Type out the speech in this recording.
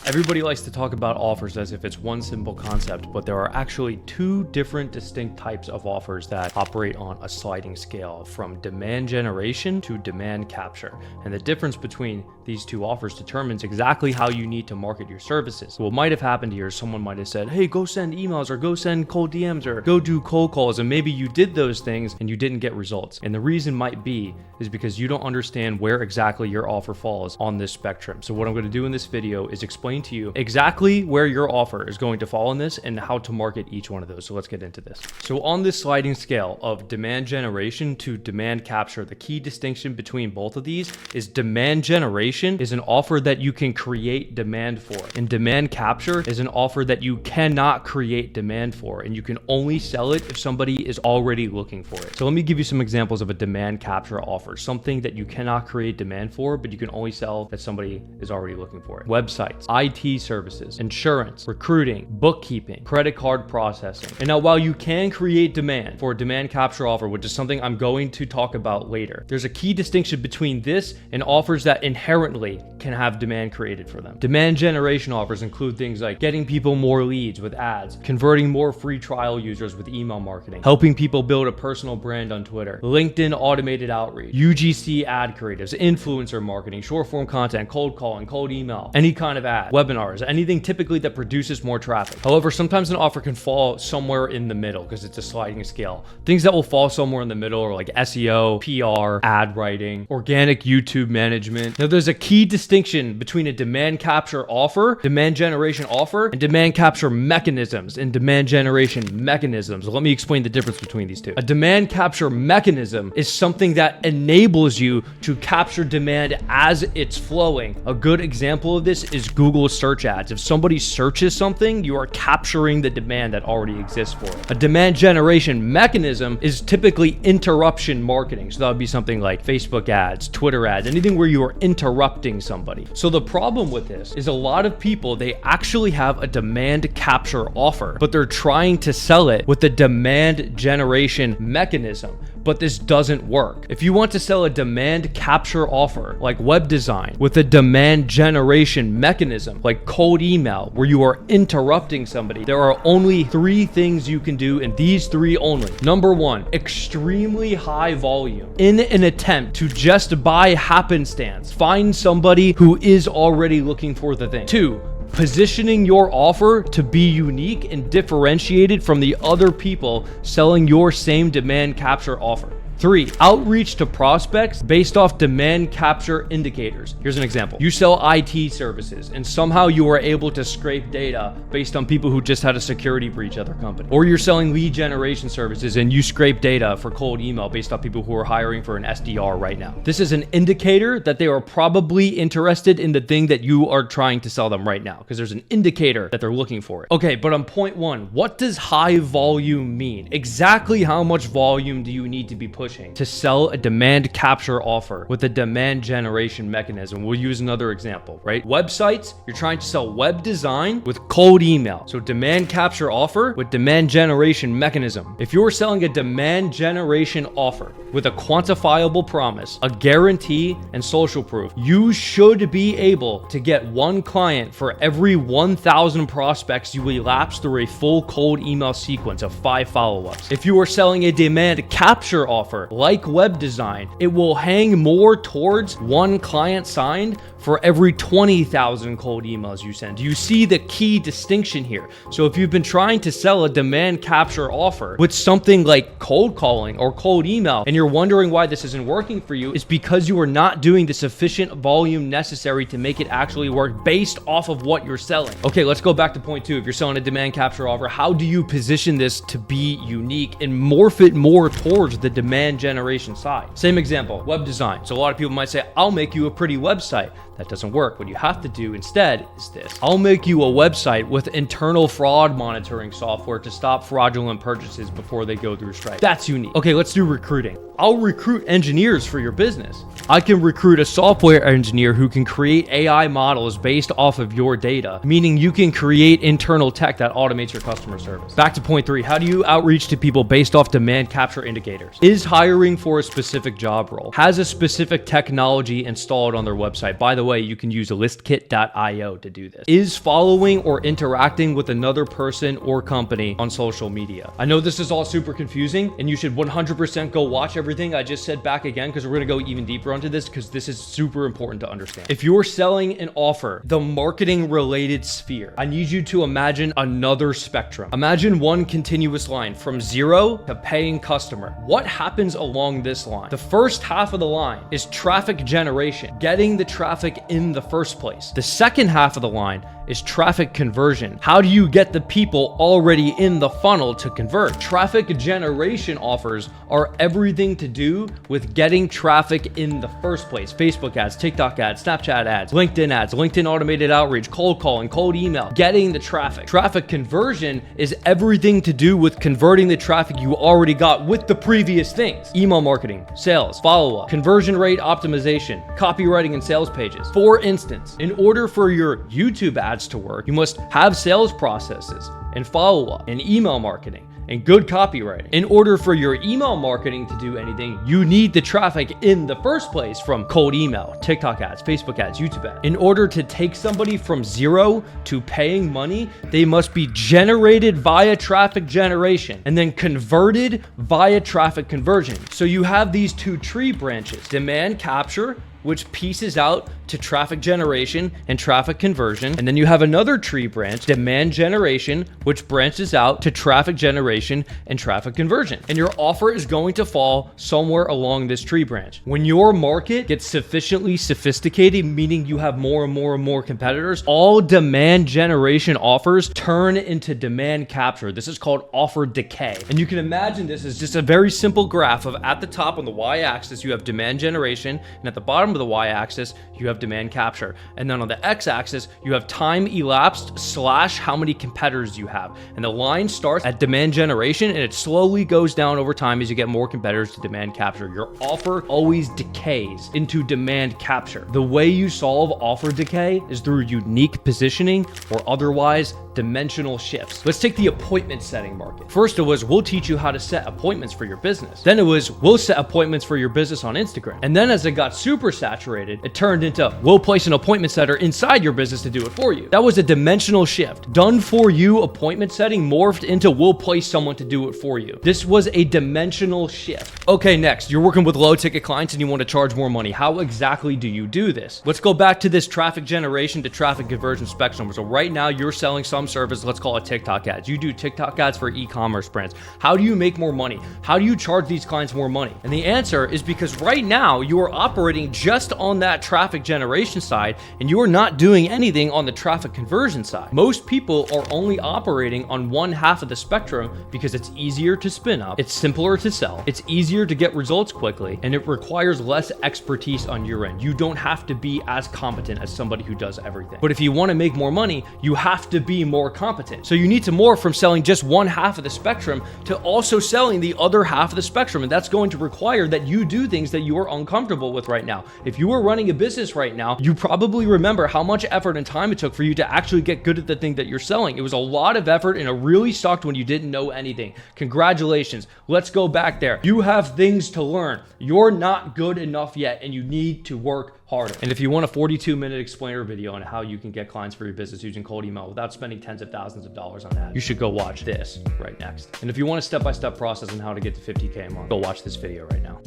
Everybody likes to talk about offers as if it's one simple concept, but there are actually two different distinct types of offers that operate on a sliding scale, from demand generation to demand capture. And the difference between these two offers determines exactly how you need to market your services. What might have happened here is someone might have said, hey, go send emails or go send cold DMs or go do cold calls. And maybe you did those things and you didn't get results. And the reason might be is because you don't understand where exactly your offer falls on this spectrum. So what I'm going to do in this video is explain to you exactly where your offer is going to fall in this and how to market each one of those. So let's get into this. So on this sliding scale of demand generation to demand capture, the key distinction between both of these is demand generation is an offer that you can create demand for, and demand capture is an offer that you cannot create demand for, and you can only sell it if somebody is already looking for it. So let me give you some examples of a demand capture offer, something that you cannot create demand for, but you can only sell that somebody is already looking for it. Websites, IT services, insurance, recruiting, bookkeeping, credit card processing. And now while you can create demand for a demand capture offer, which is something I'm going to talk about later, there's a key distinction between this and offers that inherently can have demand created for them. Demand generation offers include things like getting people more leads with ads, converting more free trial users with email marketing, helping people build a personal brand on Twitter, LinkedIn automated outreach, UGC ad creatives, influencer marketing, short form content, cold calling, cold email, any kind of ad, webinars, anything typically that produces more traffic. However, sometimes an offer can fall somewhere in the middle because it's a sliding scale. Things that will fall somewhere in the middle are like SEO, PR, ad writing, organic YouTube management. Now there's a key distinction between a demand capture offer, demand generation offer, and demand capture mechanisms and demand generation mechanisms. Let me explain the difference between these two. A demand capture mechanism is something that enables you to capture demand as it's flowing. A good example of this is Google search ads. If somebody searches something, you are capturing the demand that already exists for it. A demand generation mechanism is typically interruption marketing. So that would be something like Facebook ads, Twitter ads, anything where you are interrupting somebody. So the problem with this is a lot of people, they actually have a demand capture offer, but they're trying to sell it with the demand generation mechanism. But this doesn't work. If you want to sell a demand capture offer like web design with a demand generation mechanism like cold email where you are interrupting somebody, there are only three things you can do, and these three only. Number one, extremely high volume. In an attempt to just by happenstance find somebody who is already looking for the thing. Two, positioning your offer to be unique and differentiated from the other people selling your same demand capture offer. 3, outreach to prospects based off demand capture indicators. Here's an example. You sell IT services and somehow you are able to scrape data based on people who just had a security breach at their company. Or you're selling lead generation services and you scrape data for cold email based on people who are hiring for an SDR right now. This is an indicator that they are probably interested in the thing that you are trying to sell them right now, because there's an indicator that they're looking for it. Okay, but on point one, what does high volume mean? Exactly how much volume do you need to be pushing to sell a demand capture offer with a demand generation mechanism? We'll use another example, right? Websites, you're trying to sell web design with cold email. So demand capture offer with demand generation mechanism. If you're selling a demand generation offer with a quantifiable promise, a guarantee, and social proof, you should be able to get one client for every 1,000 prospects you elapse through a full cold email sequence of 5 follow-ups. If you are selling a demand capture offer like web design, it will hang more towards one client signed for every 20,000 cold emails you send. Do you see the key distinction here? So if you've been trying to sell a demand capture offer with something like cold calling or cold email, and you're wondering why this isn't working for you, it's because you are not doing the sufficient volume necessary to make it actually work based off of what you're selling. Okay, let's go back to point 2. If you're selling a demand capture offer, how do you position this to be unique and morph it more towards the demand generation side? Same example, web design. So a lot of people might say, I'll make you a pretty website. That doesn't work. What you have to do instead is this. I'll make you a website with internal fraud monitoring software to stop fraudulent purchases before they go through Stripe. That's unique. Okay, let's do recruiting. I'll recruit engineers for your business. I can recruit a software engineer who can create AI models based off of your data, meaning you can create internal tech that automates your customer service. Back to point 3, how do you outreach to people based off demand capture indicators? Is hiring for a specific job role? Has a specific technology installed on their website? By the way, you can use listkit.io to do this. Is following or interacting with another person or company on social media. I know this is all super confusing, and you should 100% go watch everything I just said back again, because we're going to go even deeper onto this, because this is super important to understand. If you're selling an offer, the marketing related sphere, I need you to imagine another spectrum. Imagine one continuous line from 0 to paying customer. What happens along this line? The first half of the line is traffic generation, getting the traffic in the first place. The second half of the line is traffic conversion. How do you get the people already in the funnel to convert? Traffic generation offers are everything to do with getting traffic in the first place. Facebook ads, TikTok ads, Snapchat ads, LinkedIn automated outreach, cold calling, cold email, getting the traffic. Traffic conversion is everything to do with converting the traffic you already got with the previous things. Email marketing, sales, follow-up, conversion rate optimization, copywriting and sales pages. For instance, in order for your YouTube ads to work, you must have sales processes and follow-up and email marketing and good copywriting. In order for your email marketing to do anything, you need the traffic in the first place from cold email, TikTok ads, Facebook ads, YouTube ads. In order to take somebody from 0 to paying money, they must be generated via traffic generation and then converted via traffic conversion. So you have these two tree branches: demand capture, which pieces out to traffic generation and traffic conversion. And then you have another tree branch, demand generation, which branches out to traffic generation and traffic conversion. And your offer is going to fall somewhere along this tree branch. When your market gets sufficiently sophisticated, meaning you have more and more and more competitors, all demand generation offers turn into demand capture. This is called offer decay. And you can imagine this as just a very simple graph of, at the top on the y-axis, you have demand generation, and at the bottom of the y-axis, you have demand capture. And then on the x-axis, you have time elapsed / how many competitors you have. And the line starts at demand generation, and it slowly goes down over time as you get more competitors to demand capture. Your offer always decays into demand capture. The way you solve offer decay is through unique positioning or otherwise dimensional shifts. Let's take the appointment setting market. First, it was, we'll teach you how to set appointments for your business. Then it was, we'll set appointments for your business on Instagram. And then as it got super saturated, it turned into, we'll place an appointment setter inside your business to do it for you. That was a dimensional shift. Done for you appointment setting morphed into, we'll place someone to do it for you. This was a dimensional shift. Okay, next, you're working with low ticket clients and you want to charge more money. How exactly do you do this? Let's go back to this traffic generation to traffic conversion spectrum. So right now you're selling some service, let's call it TikTok ads. You do TikTok ads for e-commerce brands. How do you make more money? How do you charge these clients more money? And the answer is because right now you are operating just on that traffic generation side and you are not doing anything on the traffic conversion side. Most people are only operating on one half of the spectrum because it's easier to spin up, it's simpler to sell, it's easier to get results quickly, and it requires less expertise on your end. You don't have to be as competent as somebody who does everything. But if you want to make more money, you have to be more competent. So you need to morph from selling just one half of the spectrum to also selling the other half of the spectrum. And that's going to require that you do things that you are uncomfortable with right now. If you are running a business right now, you probably remember how much effort and time it took for you to actually get good at the thing that you're selling. It was a lot of effort and it really sucked when you didn't know anything. Congratulations. Let's go back there. You have things to learn. You're not good enough yet and you need to work harder. And if you want a 42-minute explainer video on how you can get clients for your business using cold email without spending tens of thousands of dollars on that, you should go watch this right next. And if you want a step-by-step process on how to get to 50K a month, go watch this video right now.